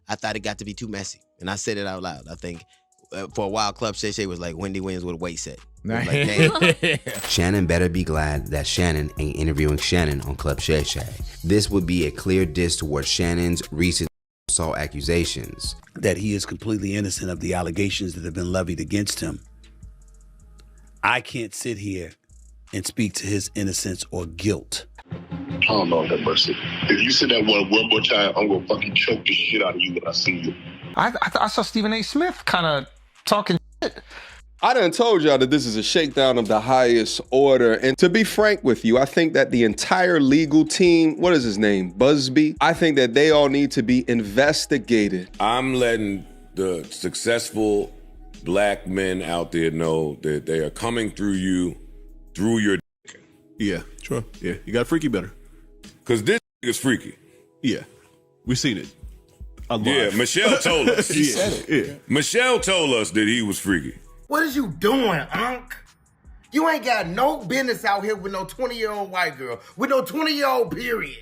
I thought it got to be too messy. And I said it out loud. I think for a while, Club Shay Shay was like Wendy Williams with a weight set. Like, Shannon better be glad that Shannon ain't interviewing Shannon on Club Shay Shay. This would be a clear diss towards Shannon's recent assault accusations. That he is completely innocent of the allegations that have been levied against him. I can't sit here and speak to his innocence or guilt. Oh, Lord have mercy. If you say that one more time, I'm going to fucking choke the shit out of you when I see you. I saw Stephen A. Smith kind of talking shit. I done told y'all that this is a shakedown of the highest order. And to be frank with you, I think that the entire legal team, what is his name, Busby? I think that they all need to be investigated. I'm letting the successful black men out there know that they are coming through you, through your dick. Yeah, sure. Yeah, you got freaky better. Because this is freaky. Yeah, we seen it. Yeah, Michelle told us. She said it. Yeah. Michelle told us that he was freaky. What is you doing, Unc? You ain't got no business out here with no 20-year-old white girl, with no 20-year-old period.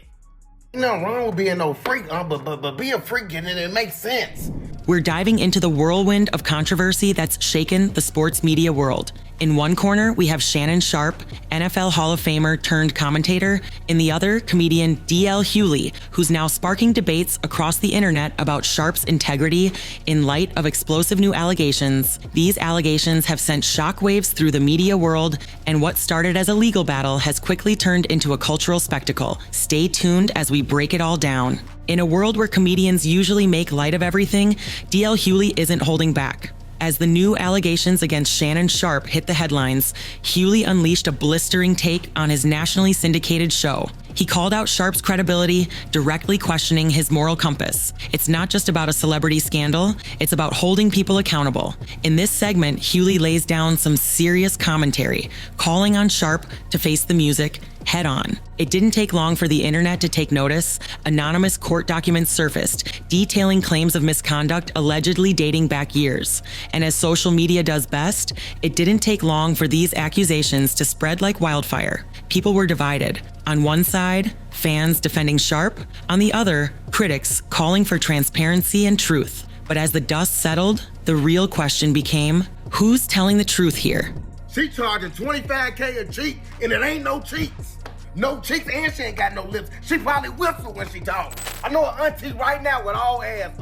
Nothing wrong with being no freak, but be a freak and it makes sense. We're diving into the whirlwind of controversy that's shaken the sports media world. In one corner, we have Shannon Sharpe, NFL Hall of Famer turned commentator. In the other, comedian DL Hughley, who's now sparking debates across the internet about Sharpe's integrity in light of explosive new allegations. These allegations have sent shockwaves through the media world, and what started as a legal battle has quickly turned into a cultural spectacle. Stay tuned as we break it all down. In a world where comedians usually make light of everything, DL Hughley isn't holding back. As the new allegations against Shannon Sharpe hit the headlines, Hughley unleashed a blistering take on his nationally syndicated show. He called out Sharpe's credibility, directly questioning his moral compass. It's not just about a celebrity scandal, it's about holding people accountable. In this segment, Hughley lays down some serious commentary, calling on Sharpe to face the music head on. It didn't take long for the internet to take notice. Anonymous court documents surfaced, detailing claims of misconduct allegedly dating back years. And as social media does best, it didn't take long for these accusations to spread like wildfire. People were divided. On one side, fans defending Sharpe. On the other, critics calling for transparency and truth. But as the dust settled, the real question became, who's telling the truth here? She charging $25K a cheek, and it ain't no cheeks. No cheeks, and she ain't got no lips. She probably whistle when she talks. I know an auntie right now with all ass,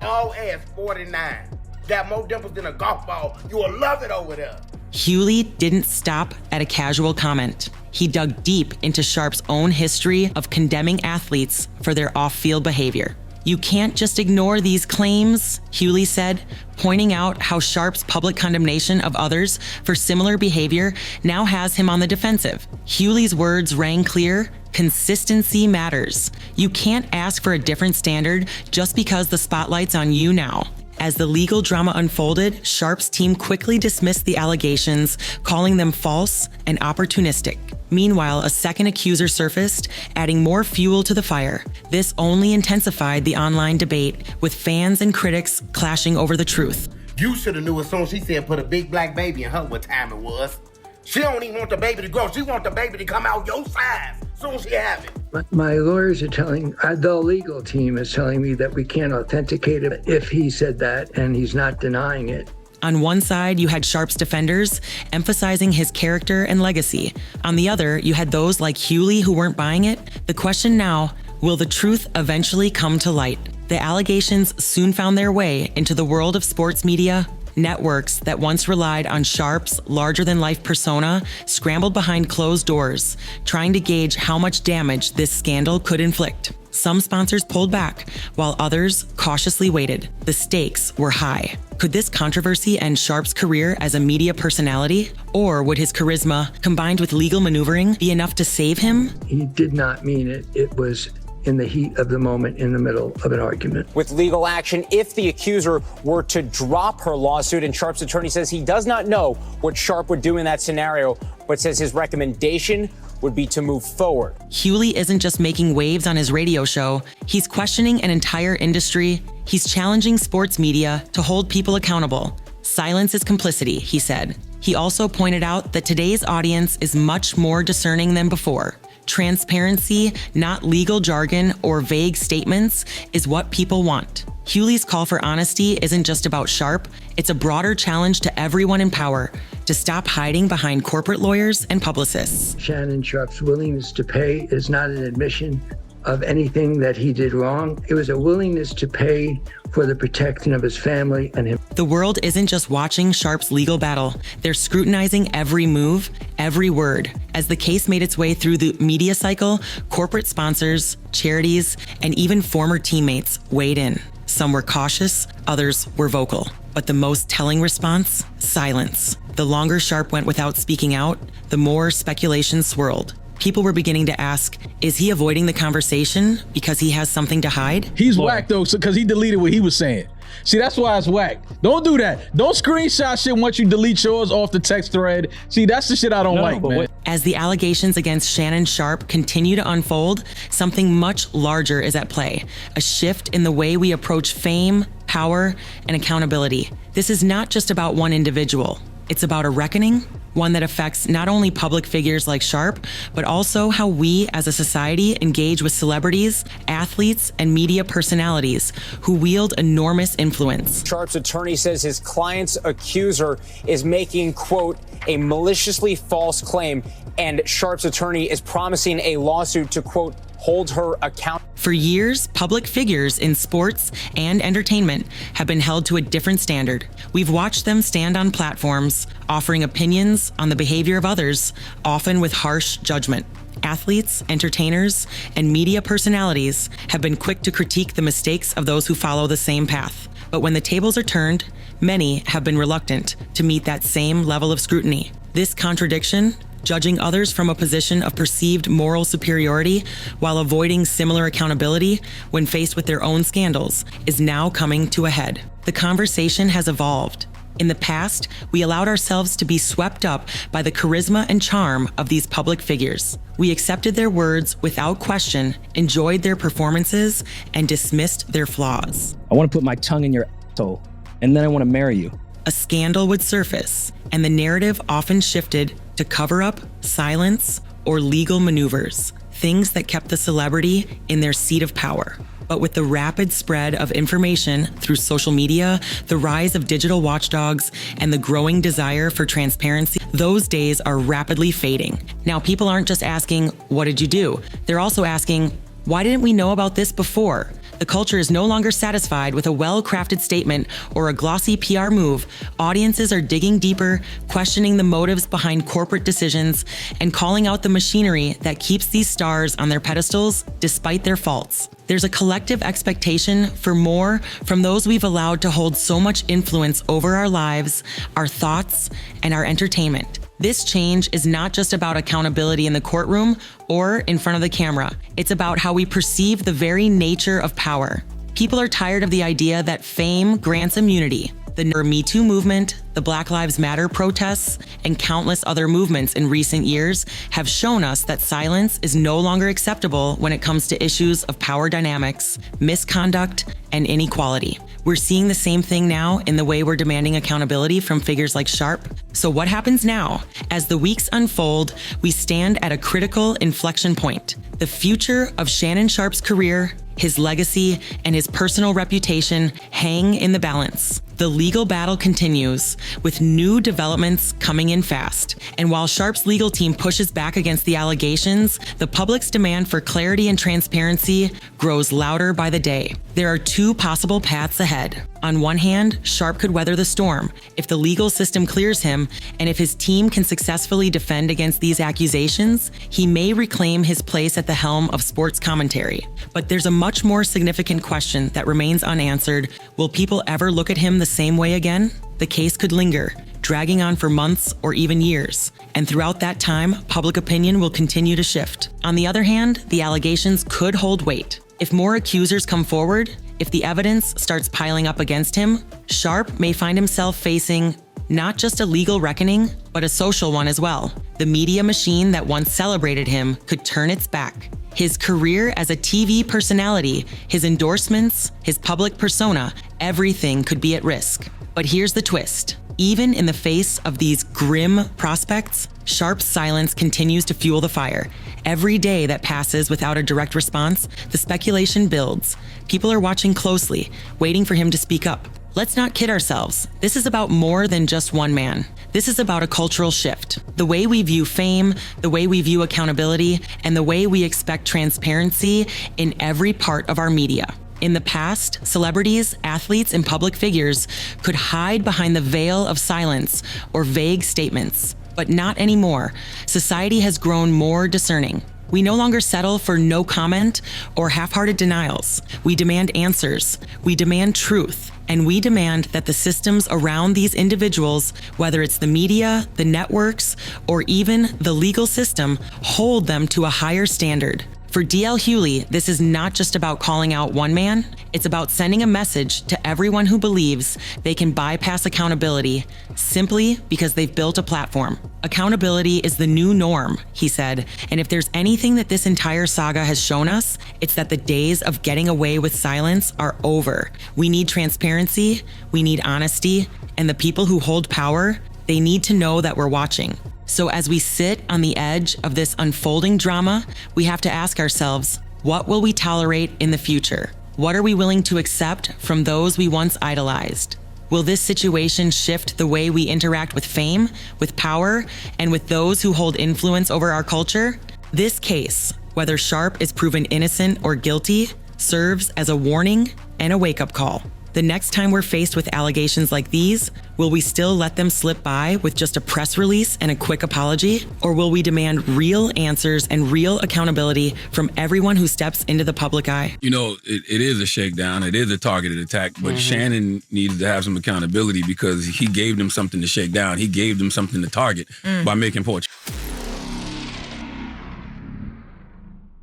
all ass, 49. Got more dimples than a golf ball. You will love it over there. Hughley didn't stop at a casual comment. He dug deep into Sharpe's own history of condemning athletes for their off-field behavior. You can't just ignore these claims, Hughley said, pointing out how Sharpe's public condemnation of others for similar behavior now has him on the defensive. Hughley's words rang clear: consistency matters. You can't ask for a different standard just because the spotlight's on you now. As the legal drama unfolded, Sharpe's team quickly dismissed the allegations, calling them false and opportunistic. Meanwhile, a second accuser surfaced, adding more fuel to the fire. This only intensified the online debate, with fans and critics clashing over the truth. You should have knew as soon as she said put a big black baby in her what time it was. She don't even want the baby to grow. She want the baby to come out your size as soon as she have it. My lawyers are telling, the legal team is telling me that we can't authenticate it if he said that, and he's not denying it. On one side, you had Sharpe's defenders, emphasizing his character and legacy. On the other, you had those like Hughley who weren't buying it. The question now, will the truth eventually come to light? The allegations soon found their way into the world of sports media. Networks that once relied on Sharpe's larger-than-life persona scrambled behind closed doors, trying to gauge how much damage this scandal could inflict. Some sponsors pulled back, while others cautiously waited. The stakes were high. Could this controversy end Sharpe's career as a media personality? Or would his charisma, combined with legal maneuvering, be enough to save him? He did not mean it. It was in the heat of the moment, in the middle of an argument. With legal action, if the accuser were to drop her lawsuit, and Sharpe's attorney says he does not know what Sharpe would do in that scenario, but says his recommendation would be to move forward. Hughley isn't just making waves on his radio show. He's questioning an entire industry. He's challenging sports media to hold people accountable. Silence is complicity, he said. He also pointed out that today's audience is much more discerning than before. Transparency, not legal jargon or vague statements, is what people want. Hughley's call for honesty isn't just about Sharpe, it's a broader challenge to everyone in power to stop hiding behind corporate lawyers and publicists. Shannon Sharpe's willingness to pay is not an admission of anything that he did wrong. It was a willingness to pay for the protection of his family and him. The world isn't just watching Sharpe's legal battle. They're scrutinizing every move, every word. As the case made its way through the media cycle, corporate sponsors, charities, and even former teammates weighed in. Some were cautious, others were vocal. But the most telling response? Silence. The longer Sharpe went without speaking out, the more speculation swirled. People were beginning to ask, is he avoiding the conversation because he has something to hide? He's whack though, because he deleted what he was saying. See, that's why it's whack. Don't do that. Don't screenshot shit once you delete yours off the text thread. See, that's the shit I don't like, man. As the allegations against Shannon Sharpe continue to unfold, something much larger is at play. A shift in the way we approach fame, power, and accountability. This is not just about one individual. It's about a reckoning, one that affects not only public figures like Sharpe, but also how we as a society engage with celebrities, athletes, and media personalities who wield enormous influence. Sharpe's attorney says his client's accuser is making, quote, a maliciously false claim, and Sharpe's attorney is promising a lawsuit to, quote, hold her accountable. For years, public figures in sports and entertainment have been held to a different standard. We've watched them stand on platforms, offering opinions on the behavior of others, often with harsh judgment. Athletes, entertainers, and media personalities have been quick to critique the mistakes of those who follow the same path. But when the tables are turned, many have been reluctant to meet that same level of scrutiny. This contradiction, judging others from a position of perceived moral superiority while avoiding similar accountability when faced with their own scandals, is now coming to a head. The conversation has evolved. In the past, we allowed ourselves to be swept up by the charisma and charm of these public figures. We accepted their words without question, enjoyed their performances, and dismissed their flaws. I want to put my tongue in your asshole, and then I want to marry you. A scandal would surface, and the narrative often shifted to cover up, silence, or legal maneuvers, things that kept the celebrity in their seat of power. But with the rapid spread of information through social media, the rise of digital watchdogs, and the growing desire for transparency, those days are rapidly fading. Now, people aren't just asking, what did you do? They're also asking, why didn't we know about this before? The culture is no longer satisfied with a well-crafted statement or a glossy PR move. Audiences are digging deeper, questioning the motives behind corporate decisions, and calling out the machinery that keeps these stars on their pedestals despite their faults. There's a collective expectation for more from those we've allowed to hold so much influence over our lives, our thoughts, and our entertainment. This change is not just about accountability in the courtroom or in front of the camera. It's about how we perceive the very nature of power. People are tired of the idea that fame grants immunity. The Me Too movement, the Black Lives Matter protests, and countless other movements in recent years have shown us that silence is no longer acceptable when it comes to issues of power dynamics, misconduct, and inequality. We're seeing the same thing now in the way we're demanding accountability from figures like Sharpe. So what happens now? As the weeks unfold, we stand at a critical inflection point. The future of Shannon Sharpe's career, his legacy, and his personal reputation hang in the balance. The legal battle continues, with new developments coming in fast. And while Sharpe's legal team pushes back against the allegations, the public's demand for clarity and transparency grows louder by the day. There are two possible paths ahead. On one hand, Sharpe could weather the storm if the legal system clears him, and if his team can successfully defend against these accusations, he may reclaim his place at the helm of sports commentary. But there's a much more significant question that remains unanswered. Will people ever look at him the same way again? The case could linger, dragging on for months or even years. And throughout that time, public opinion will continue to shift. On the other hand, the allegations could hold weight. If more accusers come forward, if the evidence starts piling up against him, Sharpe may find himself facing not just a legal reckoning, but a social one as well. The media machine that once celebrated him could turn its back. His career as a TV personality, his endorsements, his public persona, everything could be at risk. But here's the twist. even in the face of these grim prospects, Sharpe's silence continues to fuel the fire. Every day that passes without a direct response, the speculation builds. People are watching closely, waiting for him to speak up. Let's not kid ourselves. This is about more than just one man. This is about a cultural shift. The way we view fame, the way we view accountability, and the way we expect transparency in every part of our media. In the past, celebrities, athletes, and public figures could hide behind the veil of silence or vague statements. But not anymore. Society has grown more discerning. We no longer settle for no comment or half-hearted denials. We demand answers. We demand truth. And we demand that the systems around these individuals, whether it's the media, the networks, or even the legal system, hold them to a higher standard. For DL Hughley, this is not just about calling out one man. It's about sending a message to everyone who believes they can bypass accountability simply because they've built a platform. Accountability is the new norm, he said. And if there's anything that this entire saga has shown us, it's that the days of getting away with silence are over. We need transparency, we need honesty, and the people who hold power, they need to know that we're watching. So as we sit on the edge of this unfolding drama, we have to ask ourselves, what will we tolerate in the future? What are we willing to accept from those we once idolized? Will this situation shift the way we interact with fame, with power, and with those who hold influence over our culture? This case, whether Sharpe is proven innocent or guilty, serves as a warning and a wake-up call. The next time we're faced with allegations like these, will we still let them slip by with just a press release and a quick apology? Or will we demand real answers and real accountability from everyone who steps into the public eye? You know, it is a shakedown. It is a targeted attack. But Shannon needed to have some accountability because he gave them something to shake down. He gave them something to target by making poor